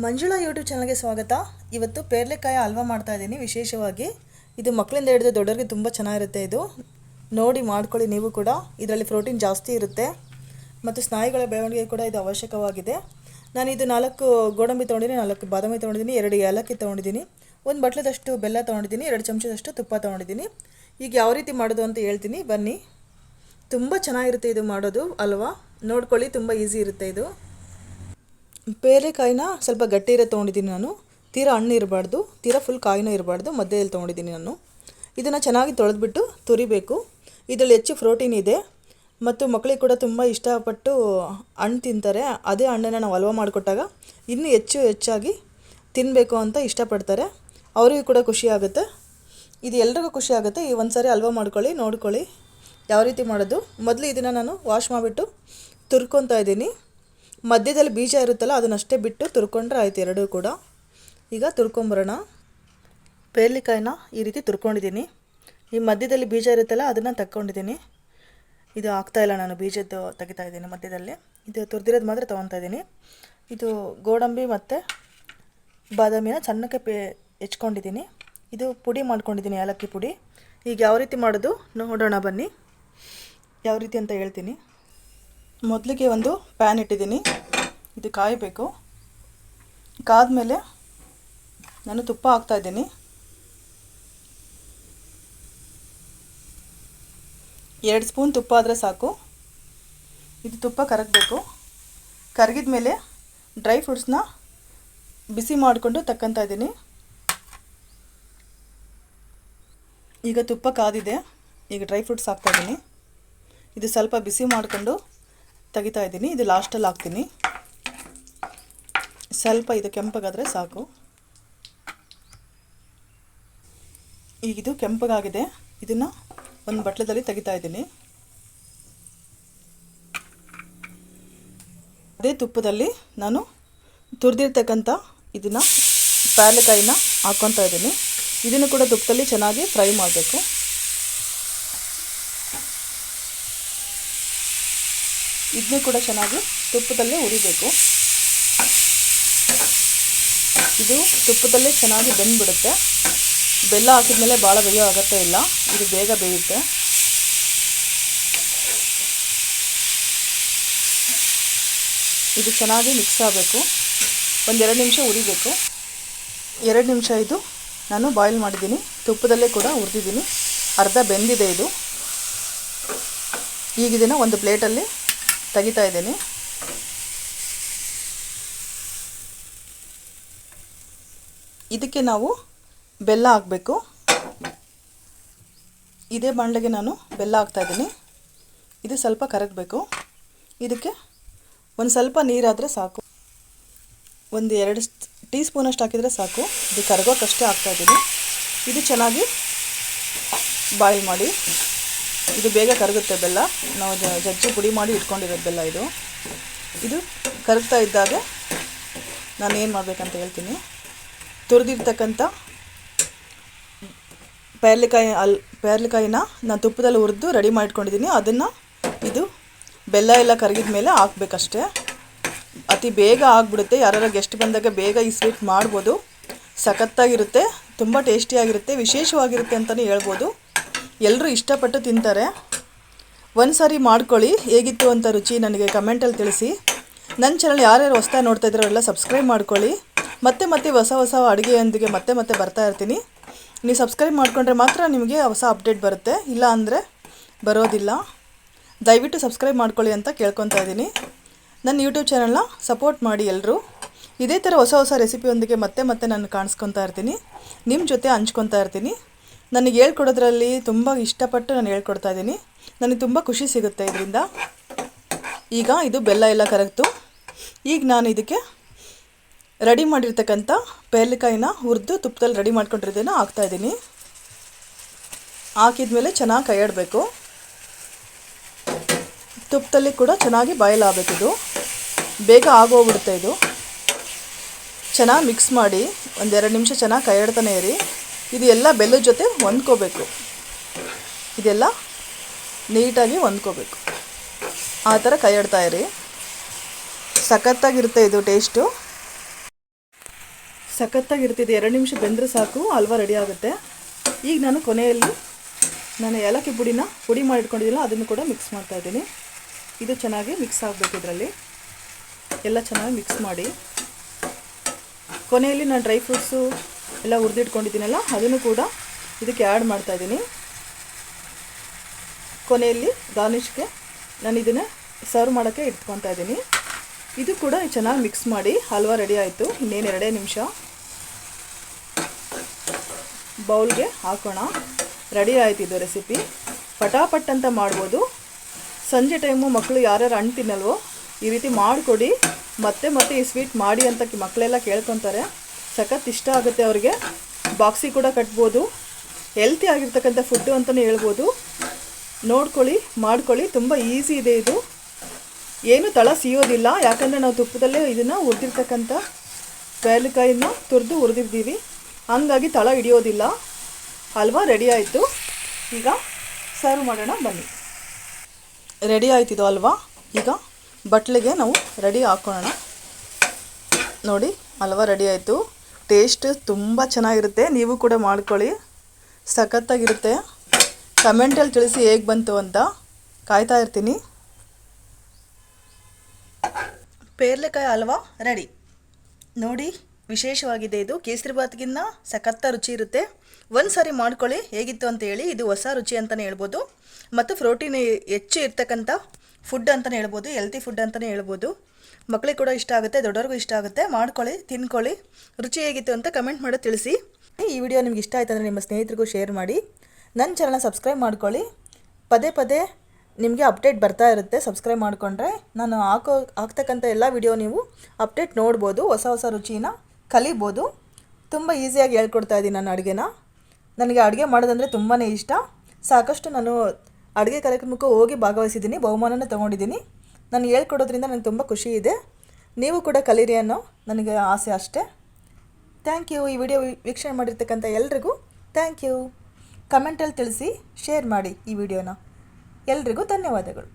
Manjula YouTube ಚಾನಲ್ಗೆ ಸ್ವಾಗತ. ಇವತ್ತು ಪೇರ್ಲೆಕಾಯಿ ಹಲ್ವಾ ಮಾಡ್ತಾ ಇದ್ದೀನಿ. ವಿಶೇಷವಾಗಿ ಇದು ಮಕ್ಕಳಿಂದ ಹಿಡಿದು ದೊಡ್ಡವರಿಗೆ ತುಂಬ ಚೆನ್ನಾಗಿರುತ್ತೆ. ಇದು ನೋಡಿ ಮಾಡ್ಕೊಳ್ಳಿ ನೀವು ಕೂಡ. ಇದರಲ್ಲಿ ಪ್ರೋಟೀನ್ ಜಾಸ್ತಿ ಇರುತ್ತೆ ಮತ್ತು ಸ್ನಾಯುಗಳ ಬೆಳವಣಿಗೆ ಕೂಡ ಇದು ಅವಶ್ಯಕವಾಗಿದೆ. ನಾನು ಇದು 4 ಗೋಡಂಬಿ ತೊಗೊಂಡಿದ್ದೀನಿ, 4 ಬಾದಾಮಿ ತೊಗೊಂಡಿದ್ದೀನಿ, 2 ಏಲಕ್ಕಿ ತೊಗೊಂಡಿದ್ದೀನಿ, 1 ಬಟ್ಲದಷ್ಟು ಬೆಲ್ಲ ತೊಗೊಂಡಿದ್ದೀನಿ, 2 ಚಮಚದಷ್ಟು ತುಪ್ಪ ತೊಗೊಂಡಿದ್ದೀನಿ. ಈಗ ಯಾವ ರೀತಿ ಮಾಡೋದು ಅಂತ ಹೇಳ್ತೀನಿ ಬನ್ನಿ. ತುಂಬ ಚೆನ್ನಾಗಿರುತ್ತೆ ಇದು ಮಾಡೋದು ಅಲ್ವಾ. ನೋಡ್ಕೊಳ್ಳಿ, ತುಂಬ ಈಸಿ ಇರುತ್ತೆ ಇದು. ಪೇರೆಕಾಯಿನ ಸ್ವಲ್ಪ ಗಟ್ಟಿ ಇರೋ ತೊಗೊಂಡಿದ್ದೀನಿ ನಾನು. ತೀರಾ ಹಣ್ಣು ಇರಬಾರ್ದು, ತೀರಾ ಫುಲ್ ಕಾಯಿನೂ ಇರಬಾರ್ದು, ಮಧ್ಯದಲ್ಲಿ ತೊಗೊಂಡಿದ್ದೀನಿ ನಾನು. ಇದನ್ನು ಚೆನ್ನಾಗಿ ತೊಳೆದ್ಬಿಟ್ಟು ತುರಿಬೇಕು. ಇದರಲ್ಲಿ ಹೆಚ್ಚು ಪ್ರೋಟೀನ್ ಇದೆ ಮತ್ತು ಮಕ್ಕಳಿಗೆ ಕೂಡ ತುಂಬ ಇಷ್ಟಪಟ್ಟು ಹಣ್ಣು ತಿಂತಾರೆ. ಅದೇ ಹಣ್ಣನ್ನು ನಾವು ಹಲ್ವಾ ಮಾಡಿಕೊಟ್ಟಾಗ ಇನ್ನೂ ಹೆಚ್ಚಾಗಿ ತಿನ್ನಬೇಕು ಅಂತ ಇಷ್ಟಪಡ್ತಾರೆ. ಅವರಿಗೂ ಕೂಡ ಖುಷಿ ಆಗುತ್ತೆ. ಇದು ಎಲ್ರಿಗೂ ಖುಷಿ ಆಗುತ್ತೆ. ಈ ಒಂದು ಸಾರಿ ಹಲ್ವಾ ಮಾಡ್ಕೊಳ್ಳಿ, ನೋಡ್ಕೊಳ್ಳಿ ಯಾವ ರೀತಿ ಮಾಡೋದು. ಮೊದಲು ಇದನ್ನು ನಾನು ವಾಶ್ ಮಾಡಿಬಿಟ್ಟು ತುರ್ಕೊತಾ ಇದ್ದೀನಿ. ಮಧ್ಯದಲ್ಲಿ ಬೀಜ ಇರುತ್ತಲ್ಲ ಅದನ್ನಷ್ಟೇ ಬಿಟ್ಟು ತುರ್ಕೊಂಡ್ರೆ ಆಯ್ತು ಎರಡೂ ಕೂಡ. ಈಗ ತುರ್ಕೊಂಬರೋಣ. ಪೇರ್ಲಿಕಾಯಿನ ಈ ರೀತಿ ತುರ್ಕೊಂಡಿದ್ದೀನಿ. ಈ ಮಧ್ಯದಲ್ಲಿ ಬೀಜ ಇರುತ್ತಲ್ಲ ಅದನ್ನು ತಕ್ಕೊಂಡಿದ್ದೀನಿ. ಇದು ಆಗ್ತಾಯಿಲ್ಲ, ನಾನು ಬೀಜದ್ದು ತೆಗಿತಾ ಇದ್ದೀನಿ ಮಧ್ಯದಲ್ಲಿ. ಇದು ತುರಿದಿರೋದು ಮಾತ್ರ ತೊಗೊತಾ ಇದ್ದೀನಿ. ಇದು ಗೋಡಂಬಿ ಮತ್ತು ಬಾದಾಮಿನ ಸಣ್ಣಕ್ಕೆ ಹೆಚ್ಕೊಂಡಿದ್ದೀನಿ. ಇದು ಪುಡಿ ಮಾಡ್ಕೊಂಡಿದ್ದೀನಿ, ಏಲಕ್ಕಿ ಪುಡಿ. ಈಗ ಯಾವ ರೀತಿ ಮಾಡೋದು ನೋಡೋಣ ಬನ್ನಿ. ಯಾವ ರೀತಿ ಅಂತ ಹೇಳ್ತೀನಿ. ಮೊದಲಿಗೆ ಒಂದು ಪ್ಯಾನ್ ಇಟ್ಟಿದ್ದೀನಿ. ಇದು ಕಾಯಬೇಕು. ಕಾದ್ಮೇಲೆ ನಾನು ತುಪ್ಪ ಹಾಕ್ತಾಯಿದ್ದೀನಿ. 2 ಸ್ಪೂನ್ ತುಪ್ಪ ಆದರೆ ಸಾಕು. ಇದು ತುಪ್ಪ ಕರಗಬೇಕು. ಕರಗಿದ ಮೇಲೆ ಡ್ರೈ ಫ್ರೂಟ್ಸ್ನ ಬಿಸಿ ಮಾಡಿಕೊಂಡು ತಕ್ಕಂತ ಇದ್ದೀನಿ. ಈಗ ತುಪ್ಪ ಕಾದಿದೆ. ಈಗ ಡ್ರೈ ಫ್ರೂಟ್ಸ್ ಹಾಕ್ತಾಯಿದ್ದೀನಿ. ಇದು ಸ್ವಲ್ಪ ಬಿಸಿ ಮಾಡಿಕೊಂಡು ತೆಗಿತಾ ಇದ್ದೀನಿ. ಇದು ಲಾಸ್ಟಲ್ಲಿ ಹಾಕ್ತೀನಿ. ಸ್ವಲ್ಪ ಇದು ಕೆಂಪಗಾದರೆ ಸಾಕು. ಈಗ ಇದು ಕೆಂಪಗಾಗಿದೆ. ಇದನ್ನು ಒಂದು ಬಟ್ಲದಲ್ಲಿ ತೆಗಿತಾ ಇದ್ದೀನಿ. ಅದೇ ತುಪ್ಪದಲ್ಲಿ ನಾನು ತುರಿದಿರ್ತಕ್ಕಂಥ ಇದನ್ನು ಪೇರ್ಲೆಕಾಯಿನ ಹಾಕ್ಕೊತಾ ಇದ್ದೀನಿ. ಇದನ್ನು ಕೂಡ ತುಪ್ಪದಲ್ಲಿ ಚೆನ್ನಾಗಿ ಫ್ರೈ ಮಾಡಬೇಕು. ಇದನ್ನು ಕೂಡ ಚೆನ್ನಾಗಿ ತುಪ್ಪದಲ್ಲೇ ಹುರಿಬೇಕು. ಇದು ತುಪ್ಪದಲ್ಲೇ ಚೆನ್ನಾಗಿ ಬೆಂದ್ಬಿಡುತ್ತೆ. ಬೆಲ್ಲ ಹಾಕಿದ ಮೇಲೆ ಭಾಳ ಬೇಯೋ ಅಗತ್ಯ ಇಲ್ಲ, ಇದು ಬೇಗ ಬೇಯುತ್ತೆ. ಇದು ಚೆನ್ನಾಗಿ ಮಿಕ್ಸ್ ಆಗಬೇಕು. ಒಂದು 2 ನಿಮಿಷ ಹುರಿಬೇಕು. 2 ನಿಮಿಷ ಇದು ನಾನು ಬಾಯ್ಲ್ ಮಾಡಿದ್ದೀನಿ. ತುಪ್ಪದಲ್ಲೇ ಕೂಡ ಹುರಿದಿದ್ದೀನಿ. ಅರ್ಧ ಬೆಂದಿದೆ ಇದು. ಈಗ ಇದನ್ನು ಒಂದು ಪ್ಲೇಟಲ್ಲಿ ತೆಗಿತಾ ಇದ್ದೀನಿ. ಇದಕ್ಕೆ ನಾವು ಬೆಲ್ಲ ಹಾಕಬೇಕು. ಇದೇ ಬಾಣಲೆಗೆ ನಾನು ಬೆಲ್ಲ ಹಾಕ್ತಾಯಿದ್ದೀನಿ. ಇದು ಸ್ವಲ್ಪ ಕರಗಬೇಕು. ಇದಕ್ಕೆ ಒಂದು ಸ್ವಲ್ಪ ನೀರಾದರೆ ಸಾಕು. ಒಂದು 2 ಟೀ ಸ್ಪೂನಷ್ಟು ಹಾಕಿದರೆ ಸಾಕು. ಇದು ಕರಗೋಕ್ಕಷ್ಟೇ ಹಾಕ್ತಾಯಿದ್ದೀನಿ. ಇದು ಚೆನ್ನಾಗಿ ಬಾಯ್ಲ್ ಮಾಡಿ. ಇದು ಬೇಗ ಕರಗುತ್ತೆ ಬೆಲ್ಲ. ನಾವು ಜಜ್ಜಿ ಪುಡಿ ಮಾಡಿ ಇಟ್ಕೊಂಡಿರೋದು ಬೆಲ್ಲ ಇದು. ಇದು ಕರಗ್ತಾ ಇದ್ದಾಗ ನಾನು ಏನು ಮಾಡಬೇಕಂತ ಹೇಳ್ತೀನಿ. ತುರಿದಿರ್ತಕ್ಕಂಥ ಪೇರ್ಲೆಕಾಯಿನ ನಾನು ತುಪ್ಪದಲ್ಲಿ ಹುರಿದು ರೆಡಿ ಮಾಡಿಟ್ಕೊಂಡಿದ್ದೀನಿ. ಅದನ್ನು ಇದು ಬೆಲ್ಲ ಎಲ್ಲ ಕರಗಿದ ಮೇಲೆ ಹಾಕ್ಬೇಕಷ್ಟೇ. ಅತಿ ಬೇಗ ಆಗಿಬಿಡುತ್ತೆ. ಯಾರು ಗೆಸ್ಟ್ ಬಂದಾಗ ಬೇಗ ಈ ಸ್ವೀಟ್ ಮಾಡ್ಬೋದು. ಸಖತ್ತಾಗಿರುತ್ತೆ, ತುಂಬ ಟೇಸ್ಟಿಯಾಗಿರುತ್ತೆ, ವಿಶೇಷವಾಗಿರುತ್ತೆ ಅಂತಲೇ ಹೇಳ್ಬೋದು. ಎಲ್ಲರೂ ಇಷ್ಟಪಟ್ಟು ತಿಂತಾರೆ. ಒಂದು ಸಾರಿ ಮಾಡ್ಕೊಳ್ಳಿ. ಹೇಗಿತ್ತು ಅಂತ ರುಚಿ ನನಗೆ ಕಮೆಂಟಲ್ಲಿ ತಿಳಿಸಿ. ನನ್ನ ಚಾನಲ್ ಯಾರ್ಯಾರು ಹೊಸ್ದಾಗಿ ನೋಡ್ತಾ ಇದ್ದಾರೋ ಎಲ್ಲ ಸಬ್ಸ್ಕ್ರೈಬ್ ಮಾಡ್ಕೊಳ್ಳಿ. ಮತ್ತೆ ಹೊಸ ಅಡುಗೆಯೊಂದಿಗೆ ಮತ್ತೆ ಬರ್ತಾ ಇರ್ತೀನಿ. ನೀವು ಸಬ್ಸ್ಕ್ರೈಬ್ ಮಾಡಿಕೊಂಡ್ರೆ ಮಾತ್ರ ನಿಮಗೆ ಹೊಸ ಅಪ್ಡೇಟ್ ಬರುತ್ತೆ, ಇಲ್ಲ ಅಂದರೆ ಬರೋದಿಲ್ಲ. ದಯವಿಟ್ಟು ಸಬ್ಸ್ಕ್ರೈಬ್ ಮಾಡ್ಕೊಳ್ಳಿ ಅಂತ ಕೇಳ್ಕೊತಾ ಇದ್ದೀನಿ. ನನ್ನ ಯೂಟ್ಯೂಬ್ ಚಾನಲ್ನ ಸಪೋರ್ಟ್ ಮಾಡಿ ಎಲ್ಲರೂ. ಇದೇ ಥರ ಹೊಸ ರೆಸಿಪಿಯೊಂದಿಗೆ ಮತ್ತೆ ನಾನು ಕಾಣಿಸ್ಕೊತಾ ಇರ್ತೀನಿ, ನಿಮ್ಮ ಜೊತೆ ಹಂಚ್ಕೊತಾ ಇರ್ತೀನಿ. ನನಗೆ ಹೇಳ್ಕೊಡೋದ್ರಲ್ಲಿ ತುಂಬ ಇಷ್ಟಪಟ್ಟು ನಾನು ಹೇಳ್ಕೊಡ್ತಾ ಇದ್ದೀನಿ. ನನಗೆ ತುಂಬ ಖುಷಿ ಸಿಗುತ್ತೆ ಇದರಿಂದ. ಈಗ ಇದು ಬೆಲ್ಲ ಎಲ್ಲ ಕರಗ್ತು. ಈಗ ನಾನು ಇದಕ್ಕೆ ರೆಡಿ ಮಾಡಿರ್ತಕ್ಕಂಥ ಪೇರ್ಲೆಕಾಯಿನ ಹುರಿದು ತುಪ್ಪದಲ್ಲಿ ರೆಡಿ ಮಾಡ್ಕೊಂಡಿರೋದನ್ನು ಹಾಕ್ತಾಯಿದ್ದೀನಿ. ಹಾಕಿದ ಮೇಲೆ ಚೆನ್ನಾಗಿ ಕೈಯಾಡಬೇಕು. ತುಪ್ಪದಲ್ಲಿ ಕೂಡ ಚೆನ್ನಾಗಿ ಬಾಯ್ಲ್ ಆಗಬೇಕು. ಇದು ಬೇಗ ಆಗೋಗ್ಬಿಡುತ್ತೆ. ಇದು ಚೆನ್ನಾಗಿ ಮಿಕ್ಸ್ ಮಾಡಿ ಒಂದು 2 ನಿಮಿಷ ಚೆನ್ನಾಗಿ ಕೈಯಾಡ್ತಾನೆ ಇರಿ. ಇದು ಎಲ್ಲ ಬೆಲ್ಲದ ಜೊತೆ ಹೊಂದ್ಕೋಬೇಕು. ಇದೆಲ್ಲ ನೀಟಾಗಿ ಹೊಂದ್ಕೋಬೇಕು. ಆ ಥರ ಕೈಯಾಡ್ತಾ ಇರಿ. ಸಖತ್ತಾಗಿರುತ್ತೆ ಇದು ಟೇಸ್ಟು. ಸಖತ್ತಾಗಿರ್ತಿದೆ. 2 ನಿಮಿಷ ಬೆಂದರೆ ಸಾಕು, ಹಲ್ವಾ ರೆಡಿ ಆಗುತ್ತೆ. ಈಗ ನಾನು ಕೊನೆಯಲ್ಲಿ ಏಲಕ್ಕಿ ಪುಡಿ ಮಾಡಿ ಇಟ್ಕೊಂಡಿದ್ದೀನಲ್ಲ ಅದನ್ನು ಕೂಡ ಮಿಕ್ಸ್ ಮಾಡ್ತಾಯಿದ್ದೀನಿ. ಇದು ಚೆನ್ನಾಗಿ ಮಿಕ್ಸ್ ಆಗಬೇಕು. ಇದರಲ್ಲಿ ಎಲ್ಲ ಚೆನ್ನಾಗಿ ಮಿಕ್ಸ್ ಮಾಡಿ ಕೊನೆಯಲ್ಲಿ ನಾನು ಡ್ರೈ ಫ್ರೂಟ್ಸು ಎಲ್ಲ ಹುರಿದಿಟ್ಕೊಂಡಿದ್ದೀನಲ್ಲ ಅದನ್ನು ಕೂಡ ಇದಕ್ಕೆ ಆ್ಯಡ್ ಮಾಡ್ತಾಯಿದ್ದೀನಿ. ಕೊನೆಯಲ್ಲಿ ಗಾರ್ನಿಷ್ಗೆ ನಾನು ಇದನ್ನು ಸರ್ವ್ ಮಾಡೋಕ್ಕೆ ಇಟ್ಕೊತಾ ಇದ್ದೀನಿ. ಇದು ಕೂಡ ಚೆನ್ನಾಗಿ ಮಿಕ್ಸ್ ಮಾಡಿ ಹಲ್ವಾ ರೆಡಿ ಆಯಿತು. ಇನ್ನೇನು 2 ನಿಮಿಷ. ಬೌಲ್ಗೆ ಹಾಕೋಣ. ರೆಡಿ ಆಯಿತು ಇದು ರೆಸಿಪಿ. ಪಟಾಪಟ್ ಅಂತ ಮಾಡ್ಬೋದು. ಸಂಜೆ ಟೈಮು ಮಕ್ಕಳು ಯಾರ್ಯಾರು ಹಣ್ಣು ತಿನ್ನಲ್ವೋ ಈ ರೀತಿ ಮಾಡಿಕೊಡಿ. ಮತ್ತೆ ಮತ್ತೆ ಈ ಸ್ವೀಟ್ ಮಾಡಿ ಅಂತ ಮಕ್ಕಳೆಲ್ಲ ಕೇಳ್ಕೊತಾರೆ. ಸಖತ್ ಇಷ್ಟ ಆಗುತ್ತೆ ಅವ್ರಿಗೆ. ಬಾಕ್ಸಿಗೆ ಕೂಡ ಕಟ್ಬೋದು. ಹೆಲ್ತಿ ಆಗಿರ್ತಕ್ಕಂಥ ಫುಡ್ಡು ಅಂತಲೇ ಹೇಳ್ಬೋದು. ನೋಡ್ಕೊಳ್ಳಿ, ಮಾಡ್ಕೊಳ್ಳಿ. ತುಂಬ ಈಸಿ ಇದೆ ಇದು. ಏನು ತಳ ಸಿಯೋದಿಲ್ಲ, ಯಾಕಂದರೆ ನಾವು ತುಪ್ಪದಲ್ಲೇ ಇದನ್ನು ಹುರಿದಿರ್ತಕ್ಕಂಥ ಪೇರ್ಲೆಕಾಯಿನ ತುರಿದು ಹುರಿದಿರ್ತೀವಿ. ಹಂಗಾಗಿ ತಳ ಹಿಡಿಯೋದಿಲ್ಲ. ಹಲ್ವಾ ರೆಡಿ ಆಯಿತು. ಈಗ ಸರ್ವ್ ಮಾಡೋಣ ಬನ್ನಿ. ರೆಡಿ ಆಯ್ತಿದ್ದು ಹಲ್ವಾ. ಈಗ ಬಟ್ಲಿಗೆ ನಾವು ರೆಡಿ ಹಾಕ್ಕೊಳ್ಳೋಣ. ನೋಡಿ, ಹಲ್ವಾ ರೆಡಿ ಆಯಿತು. ಟೇಸ್ಟ್ ತುಂಬ ಚೆನ್ನಾಗಿರುತ್ತೆ. ನೀವು ಕೂಡ ಮಾಡ್ಕೊಳ್ಳಿ, ಸಖತ್ತಾಗಿರುತ್ತೆ. ಕಮೆಂಟಲ್ಲಿ ತಿಳಿಸಿ ಹೇಗೆ ಬಂತು ಅಂತ. ಕಾಯ್ತಾ ಇರ್ತೀನಿ. ಪೇರ್ಲೆಕಾಯಿ ಹಲ್ವಾ ರೆಡಿ. ನೋಡಿ, ವಿಶೇಷವಾಗಿದೆ ಇದು. ಕೇಸರಿಬಾತ್ಗಿನ್ನ ಸಖತ್ತ ರುಚಿ ಇರುತ್ತೆ. ಒಂದು ಸಾರಿ ಮಾಡ್ಕೊಳ್ಳಿ, ಹೇಗಿತ್ತು ಅಂತ ಹೇಳಿ. ಇದು ಹೊಸ ರುಚಿ ಅಂತಲೇ ಹೇಳ್ಬೋದು. ಮತ್ತು ಪ್ರೋಟೀನ್ ಹೆಚ್ಚು ಇರ್ತಕ್ಕಂಥ ಫುಡ್ ಅಂತಲೇ ಹೇಳ್ಬೋದು. ಹೆಲ್ತಿ ಫುಡ್ ಅಂತಲೇ ಹೇಳ್ಬೋದು. ಮಕ್ಕಳಿಗೆ ಕೂಡ ಇಷ್ಟ ಆಗುತ್ತೆ, ದೊಡ್ಡವ್ರಿಗೂ ಇಷ್ಟ ಆಗುತ್ತೆ. ಮಾಡ್ಕೊಳ್ಳಿ, ತಿನ್ಕೊಳ್ಳಿ. ರುಚಿ ಹೇಗಿತ್ತು ಅಂತ ಕಮೆಂಟ್ ಮಾಡಿ ತಿಳಿಸಿ. ಈ ವಿಡಿಯೋ ನಿಮ್ಗೆ ಇಷ್ಟ ಆಯ್ತು ಅಂದರೆ ನಿಮ್ಮ ಸ್ನೇಹಿತರಿಗೂ ಶೇರ್ ಮಾಡಿ. ನನ್ನ ಚಾನಲ್ನ ಸಬ್ಸ್ಕ್ರೈಬ್ ಮಾಡ್ಕೊಳ್ಳಿ. ಪದೇ ಪದೇ ನಿಮಗೆ ಅಪ್ಡೇಟ್ ಬರ್ತಾ ಇರುತ್ತೆ. ಸಬ್ಸ್ಕ್ರೈಬ್ ಮಾಡಿಕೊಂಡ್ರೆ ನಾನು ಹಾಕ್ತಕ್ಕಂಥ ಎಲ್ಲ ವಿಡಿಯೋ ನೀವು ಅಪ್ಡೇಟ್ ನೋಡ್ಬೋದು. ಹೊಸ ಹೊಸ ರುಚಿನ ಕಲಿಬೋದು. ತುಂಬ ಈಸಿಯಾಗಿ ಹೇಳ್ಕೊಡ್ತಾ ಇದ್ದೀನಿ ನಾನು ಅಡುಗೆನ. ನನಗೆ ಅಡುಗೆ ಮಾಡೋದಂದರೆ ತುಂಬಾ ಇಷ್ಟ. ಸಾಕಷ್ಟು ನಾನು ಅಡುಗೆ ಕಾರ್ಯಕ್ರಮಕ್ಕೂ ಹೋಗಿ ಭಾಗವಹಿಸಿದ್ದೀನಿ, ಬಹುಮಾನನ ತೊಗೊಂಡಿದ್ದೀನಿ. ನಾನು ಹೇಳ್ಕೊಡೋದ್ರಿಂದ ನನಗೆ ತುಂಬ ಖುಷಿ ಇದೆ. ನೀವು ಕೂಡ ಕಲೀರಿ ಅನ್ನೋ ನನಗೆ ಆಸೆ ಅಷ್ಟೇ. Thank you. ಈ ವಿಡಿಯೋ ವೀಕ್ಷಣೆ ಮಾಡಿರ್ತಕ್ಕಂಥ ಎಲ್ರಿಗೂ ಥ್ಯಾಂಕ್ ಯು. ಕಮೆಂಟಲ್ಲಿ ತಿಳಿಸಿ, ಶೇರ್ ಮಾಡಿ ಈ ವಿಡಿಯೋನ. ಎಲ್ರಿಗೂ ಧನ್ಯವಾದಗಳು.